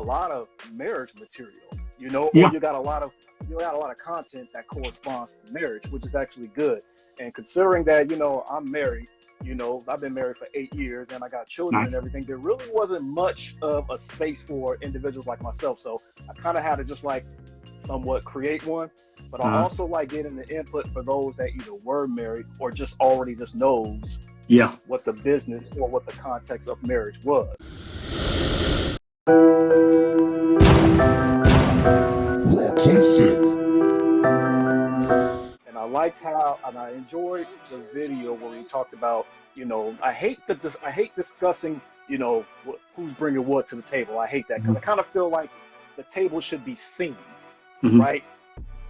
lot of marriage material, you know, or Yeah. you got a lot of content that corresponds to marriage, which is actually good. And considering that, you know, I'm married, you know, I've been married for 8 years and I got children Nice. and everything, there really wasn't much of a space for individuals like myself. So I kind of had to just like somewhat create one. But I also like getting the input for those that either were married or just already just knows Yeah. what the business or what the context of marriage was. And I liked how, and I enjoyed the video where he talked about, you know, I hate discussing, you know, who's bringing what to the table. I hate that because I kind of feel like the table should be seen, right?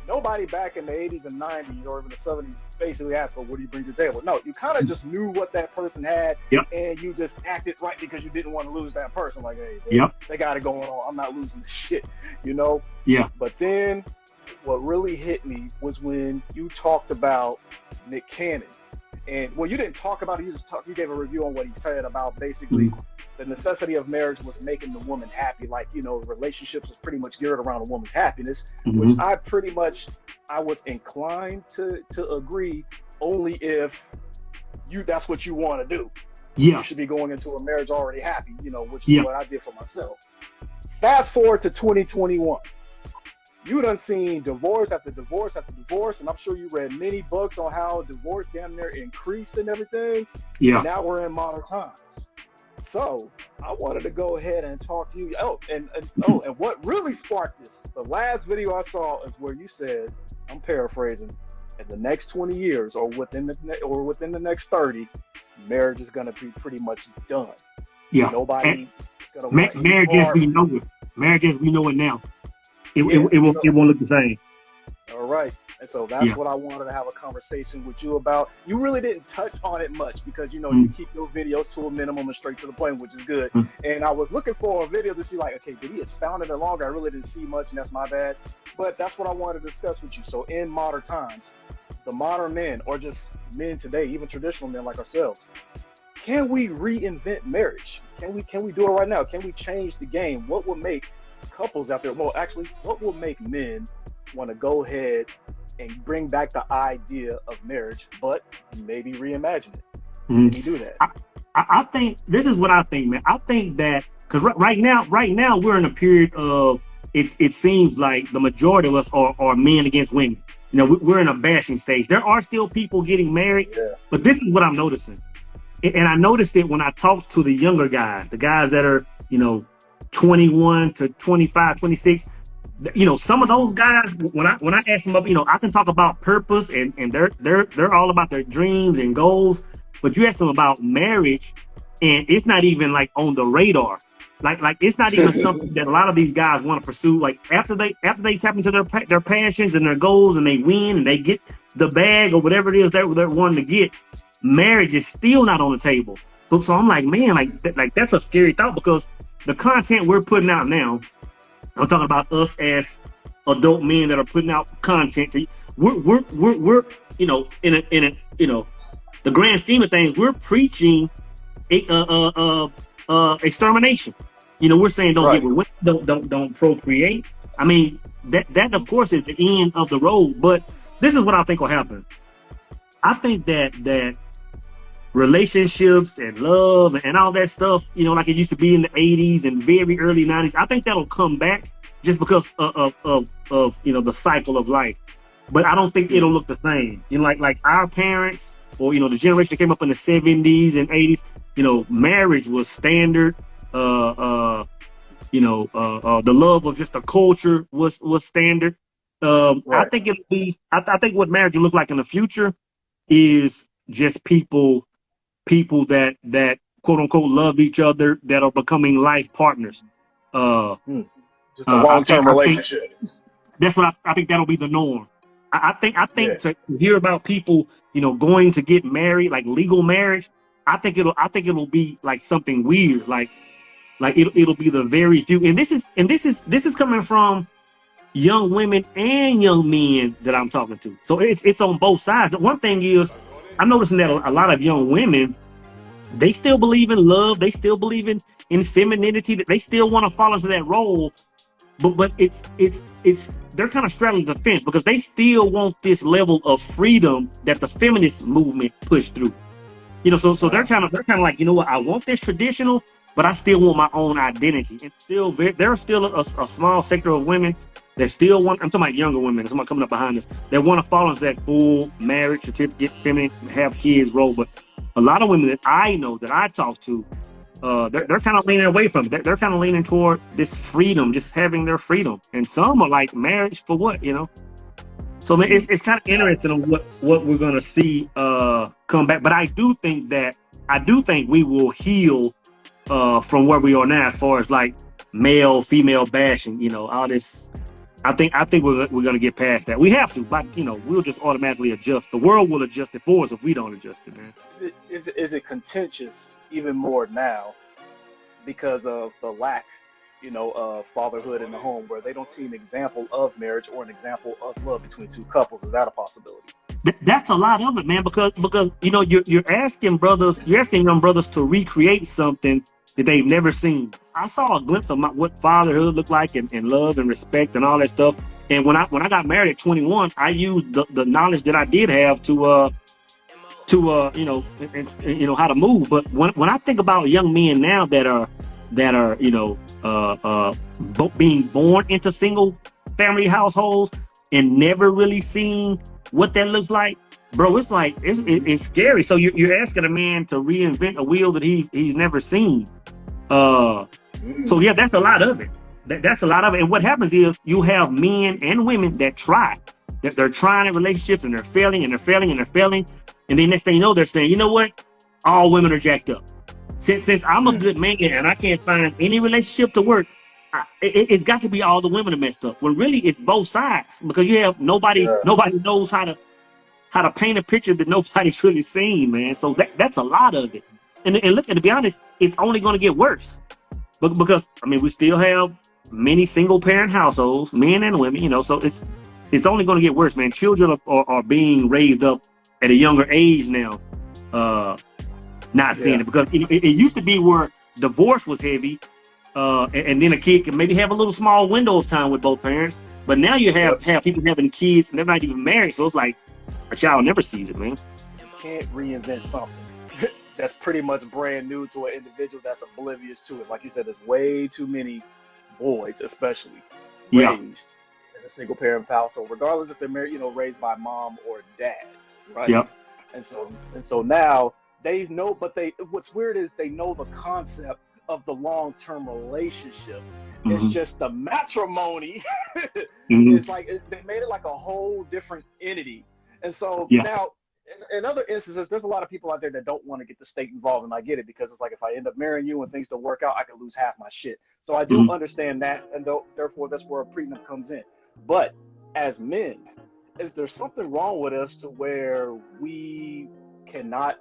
Nobody back in the 80s and 90s or even the 70s basically asked for, what do you bring to the table? No, you kind of just knew what that person had, and you just acted right because you didn't want to lose that person. Like, hey, they got it going on. I'm not losing this shit, you know? Yeah. But then what really hit me was when you talked about Nick Cannon. And, well, you didn't talk about it. You gave a review on what he said about basically the necessity of marriage was making the woman happy. Like, you know, relationships was pretty much geared around a woman's happiness, which I was inclined to agree only if that's what you want to do. Yeah. You should be going into a marriage already happy, you know, which is what I did for myself. Fast forward to 2021. You done seen divorce after divorce after divorce, and I'm sure you read many books on how divorce damn near increased and everything. Yeah. And now we're in modern times. So I wanted to go ahead and talk to you. And what really sparked this, the last video I saw is where you said, I'm paraphrasing, in the next 20 years or within the next 30, marriage is going to be pretty much done. Yeah. Nobody is going to marriage as we know it. Marriage as we know it now. It won't look the same. All right. And so that's what I wanted to have a conversation with you about. You really didn't touch on it much because, you know, you keep your videos to a minimum and straight to the point, which is good. And I was looking for a video to see, like, okay, did he expound it longer? I really didn't see much, and that's my bad. But that's what I wanted to discuss with you. So in modern times, the modern men, or just men today, even traditional men like ourselves, can we reinvent marriage? Can we do it right now? Can we change the game? What would make couples out there, well, actually, what will make men want to go ahead and bring back the idea of marriage, but maybe reimagine it? Can you do that? I think this is what I think, man. I think that because right now we're in a period of it seems like the majority of us are men against women. You know, we're in a bashing stage. There are still people getting married, but this is what I'm noticing, and I noticed it when I talk to the younger guys, the guys that are, you know, 21 to 25, 26. You know, some of those guys, when I ask them up, you know, I can talk about purpose and they're all about their dreams and goals. But you ask them about marriage, and it's not even like on the radar. Like it's not even something that a lot of these guys want to pursue. Like after they tap into their passions and their goals and they win and they get the bag or whatever it is that they're wanting to get, marriage is still not on the table. So I'm like, man, like that's a scary thought because the content we're putting out now, I'm talking about us as adult men that are putting out content. We're you know, in a you know, the grand scheme of things, we're preaching extermination. You know, we're saying don't get with women, don't procreate. I mean, that of course is the end of the road. But this is what I think will happen. I think that relationships and love and all that stuff, you know, like it used to be in the 80s and very early 90s, I think that'll come back just because of you know, the cycle of life. But I don't think it'll look the same. You know, like our parents or, you know, the generation that came up in the 70s and 80s, you know, marriage was standard. You know, the love of just the culture was standard. I think it'll be, I think what marriage will look like in the future is just people that quote unquote love each other, that are becoming life partners. Just a long-term relationship. That's what I think that'll be the norm. I think to hear about people, you know, going to get married, like legal marriage, I think it'll be like something weird, like it'll be the very few. And this is coming from young women and young men that I'm talking to. So it's on both sides. The one thing is, I'm noticing that a lot of young women, they still believe in love. They still believe in femininity. They still want to fall into that role. But it's they're kind of straddling the fence because they still want this level of freedom that the feminist movement pushed through. So they're kind of like, you know what, I want this traditional, but I still want my own identity. And still, there's still a small sector of women that still want. I'm talking about younger women. Someone coming up behind us that want to fall into that full marriage certificate, feminine, have kids role. But a lot of women that I know, that I talk to, they're kind of leaning away from it. They're kind of leaning toward this freedom, just having their freedom. And some are like, marriage for what, So man, it's kind of interesting on what we're gonna see come back. But I do think we will heal from where we are now, as far as like male female bashing. All this. I think we're gonna get past that. We have to, but we'll just automatically adjust. The world will adjust it for us if we don't adjust it, man. Is it contentious even more now because of the lack, of fatherhood in the home, where they don't see an example of marriage or an example of love between two couples? Is that a possibility? That's a lot of it, man. Because you're asking young brothers to recreate something that they've never seen. I saw a glimpse of what fatherhood looked like and love and respect and all that stuff. And when I got married at 21, I used the knowledge that I did have to how to move. But when I think about young men now that are being born into single family households and never really seeing what that looks like, bro, it's like it's scary. So you're asking a man to reinvent a wheel that he's never seen. So yeah, that's a lot of it. That's a lot of it. And what happens is you have men and women that try. They're trying in relationships and they're failing and they're failing and they're failing. And then next thing you know, they're saying, you know what? All women are jacked up. Since I'm a good man and I can't find any relationship to work, it's got to be all the women are messed up. When really it's both sides, because you have nobody knows how to paint a picture that nobody's really seen, man. So that's a lot of it. And look, and to be honest, it's only going to get worse. Because we still have many single parent households, men and women, so it's only going to get worse, man. Children are being raised up at a younger age now, not seeing it, because it used to be where divorce was heavy, and then a kid can maybe have a little small window of time with both parents. But now you have people having kids and they're not even married, so it's like a child never sees it, man. You can't reinvent something that's pretty much brand new to an individual that's oblivious to it. Like you said, there's way too many boys, especially raised in a single parent household, regardless if they're married, raised by mom or dad, right? Yep. And so now they know, but what's weird is they know the concept of the long-term relationship. Mm-hmm. It's just the matrimony. Mm-hmm. It's like they made it like a whole different entity. And so now, in other instances, there's a lot of people out there that don't want to get the state involved, and I get it, because it's like, if I end up marrying you and things don't work out, I could lose half my shit. So I do understand that, and therefore that's where a prenup comes in. But as men, is there something wrong with us to where we cannot,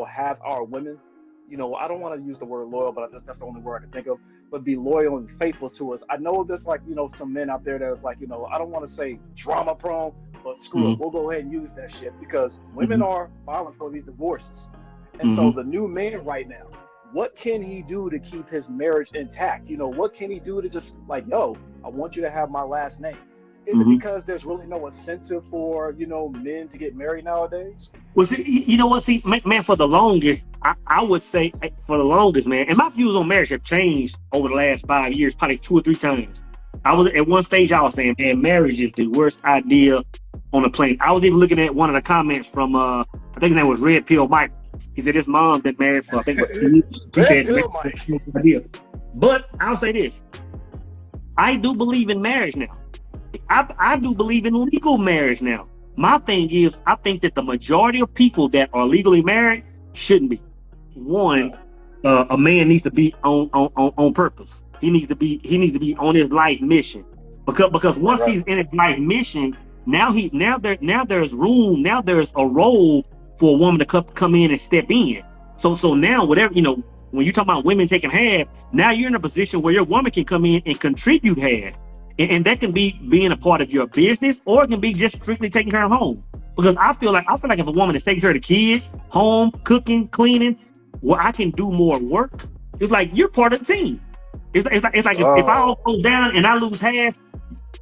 have our women, I don't want to use the word loyal, but that's the only word I can think of, but be loyal and faithful to us? I know there's like, some men out there that's like, I don't want to say drama prone, but screw it, we'll go ahead and use that shit, because women are filing for these divorces. And so the new man right now, what can he do to keep his marriage intact? What can he do to just like, yo, I want you to have my last name? Is it because there's really no incentive for, men to get married nowadays? Well, see, man, for the longest, I would say for the longest, man, and my views on marriage have changed over the last 5 years, probably 2 or 3 times. I was at one stage, I was saying, man, marriage is the worst idea on the planet. I was even looking at one of the comments from, I think his name was Red Pill Mike. He said his mom been married for, I think it was idea. But I'll say this. I do believe in marriage now. I do believe in legal marriage now. My thing is, I think that the majority of people that are legally married shouldn't be. One, a man needs to be on purpose. He needs to be on his life mission. Because once he's in his life mission, now there's room, now there's a role for a woman to come in and step in. So now whatever, when you talk about women taking half, now you're in a position where your woman can come in and contribute half. And that can be being a part of your business, or it can be just strictly taking care of home. Because I feel like if a woman is taking care of the kids, home, cooking, cleaning, where I can do more work, it's like you're part of the team. It's like if I all go down and I lose half,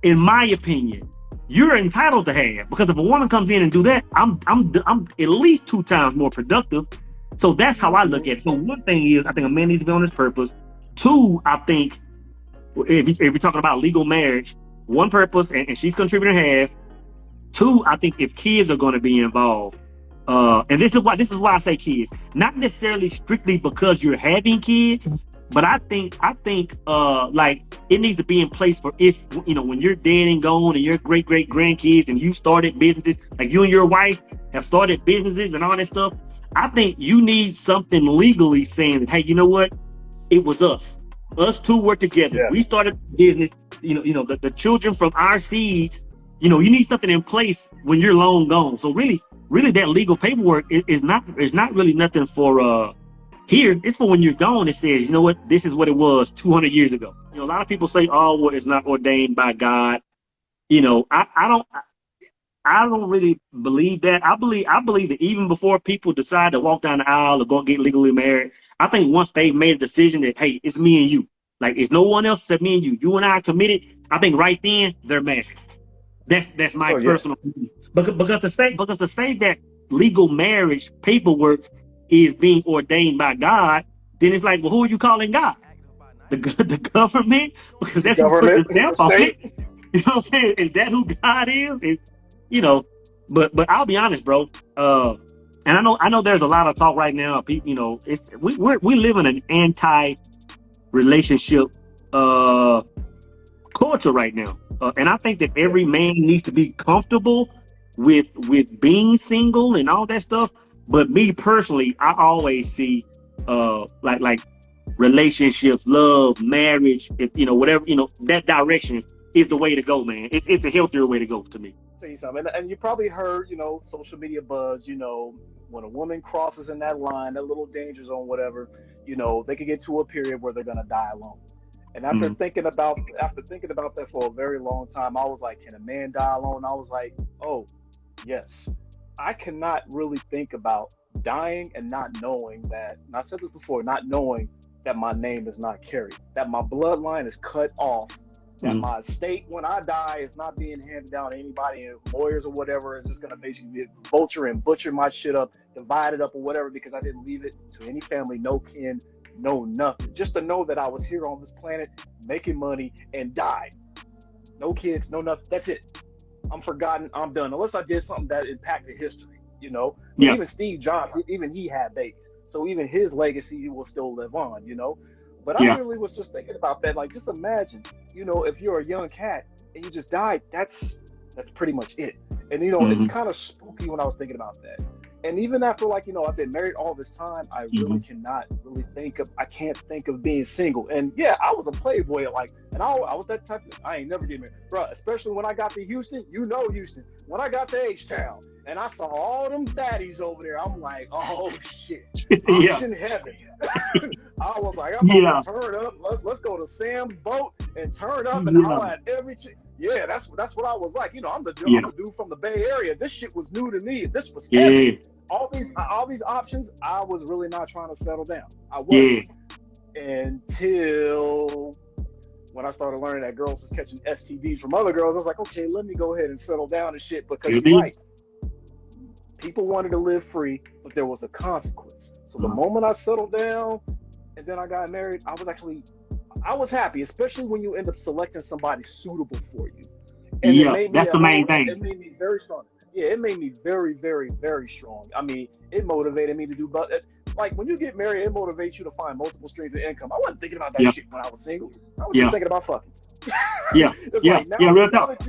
in my opinion, you're entitled to half, because if a woman comes in and do that, I'm at least 2 times more productive. So that's how I look at it. So one thing is, I think a man needs to be on his purpose. 2, I think if you're talking about legal marriage, 1 purpose, and she's contributing half. 2, I think if kids are going to be involved, and this is why I say kids, not necessarily strictly because you're having kids, but I think like it needs to be in place for if, you know, when you're dead and gone and your great grandkids and you started businesses, like you and your wife have started businesses and all that stuff. I think you need something legally saying that, hey, you know what? It was us 2 worked together. Yeah. We started business. You know, the children from our seeds. You know, you need something in place when you're long gone. So really that legal paperwork is not really nothing for here. It's for when you're gone. It says, you know what, this is what it was 200 years ago. You know, a lot of people say, oh, well, it's not ordained by God. You know, I don't really believe that. I believe that even before people decide to walk down the aisle or go get legally married, I think once they've made a decision that, hey, it's me and you, like it's no one else except me and you and I are committed, I think right then they're married. That's my personal opinion. Because to say that legal marriage paperwork is being ordained by God, then it's like, well, who are you calling God? The government? Because that's who put the stamp on it. You know what I'm saying? Is that who God is? You know, but I'll be honest, bro. And I know there's a lot of talk right now. People, you know, we live in an anti-relationship culture right now, and I think that every man needs to be comfortable with being single and all that stuff. But me personally, I always see like relationships, love, marriage, you know, whatever, you know, that direction is the way to go, man. It's a healthier way to go to me. Say something, and you probably heard, you know, social media buzz, you know, when a woman crosses in that line, that little danger zone, whatever, you know, they could get to a period where they're gonna die alone. And after thinking about that for a very long time, I was like, can a man die alone? I was like, oh, yes. I cannot really think about dying and not knowing that, and I said this before, not knowing that my name is not carried, that my bloodline is cut off, that my estate when I die is not being handed down to anybody, and lawyers or whatever is just going to basically vulture and butcher my shit up, divide it up or whatever, because I didn't leave it to any family, no kin, no nothing. Just to know that I was here on this planet making money and died. No kids, no nothing. That's it. I'm forgotten. I'm done. Unless I did something that impacted history, you know. Yeah. Even Steve Jobs, even he had babies, so even his legacy will still live on, you know. But I really was just thinking about that. Like, just imagine, you know, if you're a young cat and you just died, that's pretty much it. And you know, it's kind of spooky when I was thinking about that. And even after, like, you know, I've been married all this time, I really I can't think of being single. And yeah, I was a playboy, like, and I was that type of, I ain't never get married, bro. Especially when I got to Houston, you know, Houston. When I got to H-Town and I saw all them daddies over there, I'm like, oh shit, I'm in heaven. I was like, I'm gonna turn up. Let's go to Sam's boat and turn up and holler at every chick. Yeah, that's what I was like. You know, I'm the dude from the Bay Area. This shit was new to me. This was heavy. All these options, I was really not trying to settle down. I wasn't until when I started learning that girls was catching STDs from other girls. I was like, okay, let me go ahead and settle down and shit, because you're right. People wanted to live free, but there was a consequence. So the moment I settled down and then I got married, I was happy, especially when you end up selecting somebody suitable for you. And that's the main thing. It made me very strong. Yeah, it made me very, very, very strong. I mean, it motivated me to do, but like when you get married, it motivates you to find multiple streams of income. I wasn't thinking about that shit when I was single. I was just thinking about fucking. Real talk.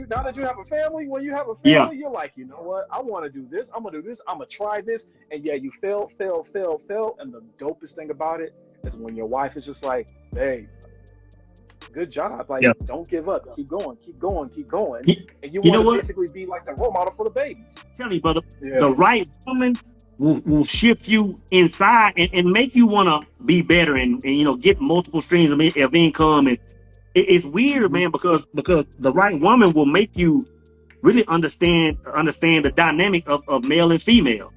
Now that you have a family, when you have a family, you're like, you know what? I want to do this. I'm gonna do this. I'm gonna try this. And you fail. And the dopest thing about it is when your wife is just like, hey, good job. Like, don't give up. Keep going. And you want to basically be like the role model for the babies. Tell you, brother, the right woman will shift you inside and make you want to be better and you know, get multiple streams of income. And it's weird, man, because the right woman will make you really understand the dynamic of male and female.